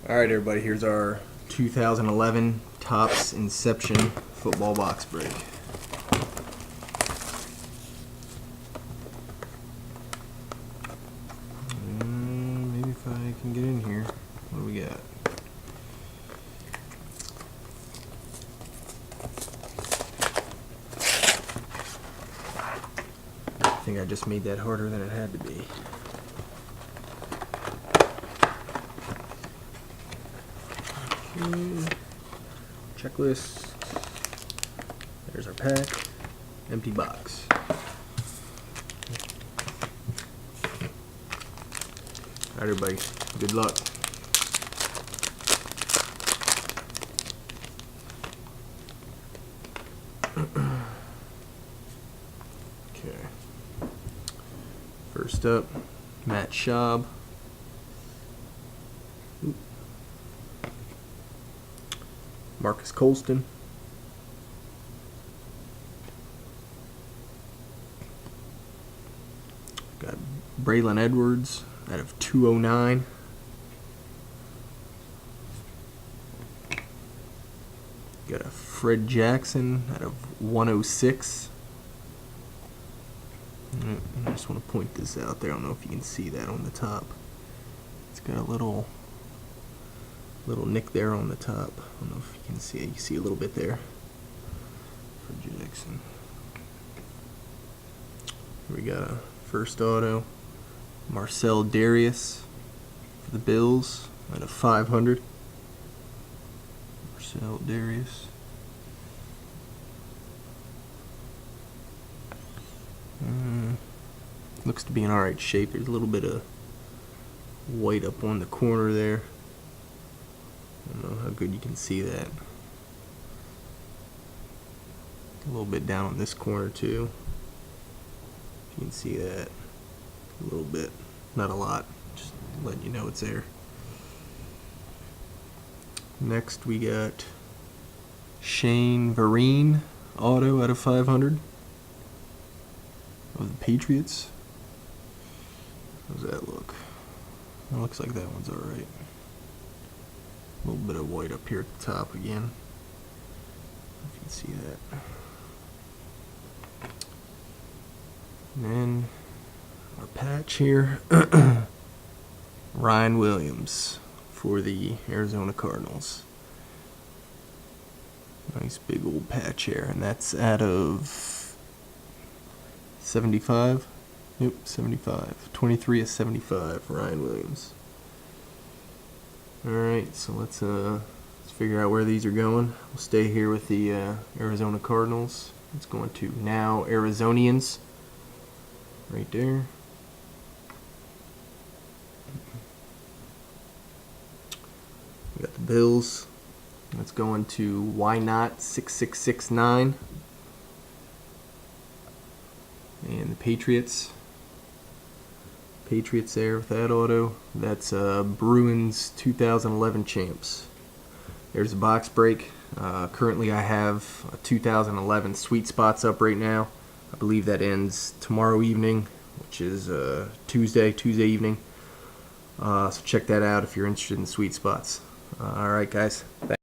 Alright everybody, here's our 2011 Topps Inception football box break. Maybe if I can get in here. What do we got? I think I just made that harder than it had to be. Checklist. There's our pack. Empty box. Alright everybody, good luck. Okay. First up, Matt Schaub. Marcus Colston. Got Braylon Edwards out of 209. Got a Fred Jackson out of 106. I just want to point this out there. I don't know if you can see that on the top. It's got a little nick there on the top. I don't know if you can see it. You see a little bit there. For Jackson. Here we got a first auto. Marcel Darius for the Bills at a 500. Marcel Darius. Looks to be in alright shape. There's a little bit of white up on the corner there. I don't know how good you can see that. A little bit down on this corner too. You can see that a little bit, not a lot, just letting you know it's there. Next we got Shane Vereen auto out of 500 of the Patriots. How does that look? It looks like that one's alright. A little bit of white up here at the top again. If you can see that. And then our patch here. Ryan Williams for the Arizona Cardinals. Nice big old patch here. And that's out of 75. Yep, 75. 23 of 75, Ryan Williams. Alright, so let's figure out where these are going. We'll stay here with the Arizona Cardinals. It's going to Now Arizonians. Right there. We got the Bills. That's going to Why Not 6669. And the Patriots. Patriots there with that auto. That's Bruins 2011 champs. There's a box break. Currently I have a 2011 Sweet Spots up right now. I believe that ends tomorrow evening, which is Tuesday evening. So check that out if you're interested in Sweet Spots. Alright guys, thanks.